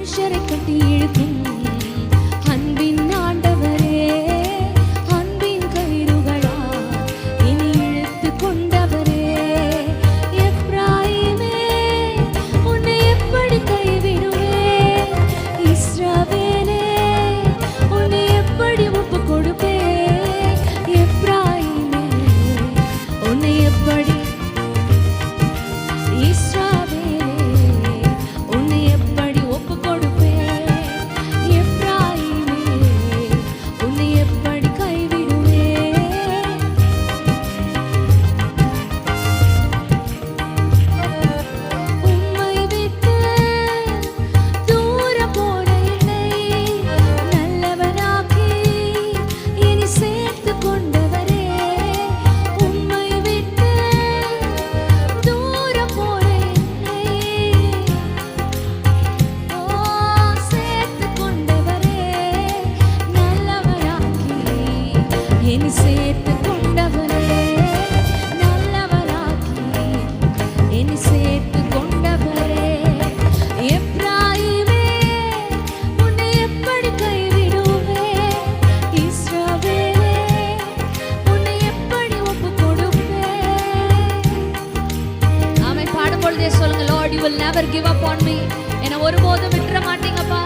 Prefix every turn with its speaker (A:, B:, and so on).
A: மனுஷரை கட்டி இழுக்கும் அன்பின் ஆண்டவரே, அன்பின் கயிறுகளா இனி இழுத்து கொண்டவரே. எப்ராயிமே உன்னை எப்படி கைவிடுவேன், இஸ்ரவேலே உன்னை எப்படி ஒப்பு கொடுப்பேன். எப்ராயிமே உன்னை எப்படி, இஸ்ரவேலே உன்னை எப்படி ஒப்பு கொடுப்பேன். எப்ராயிமே உன்னை எப்படி கைவிடுவேன். உம்மை விட்டு தூர போன என்னை நல்லவனாக்கி இனி சேர்த்து கொண்டவரே. உம்மை விட்டு தூர போன என்னை சேர்த்து கொண்டவரே. நல்லவராக்கி இனி சேர்த்து கொண்டவரே. நல்லவராக்கி இனி சேர்த்து கொண்டவரே. எப்ராயிமே உன்னை எப்படி கைவிடுவேன், இஸ்ரவேலே உன்னை எப்படி ஒப்பு கொடுப்பேன். ஆமென். பாடும் பொழுதே சொல்லுங்க, Lord, you will never give up on me. என்னை ஒருபோதும் விட்டுற மாட்டீங்கப்பா.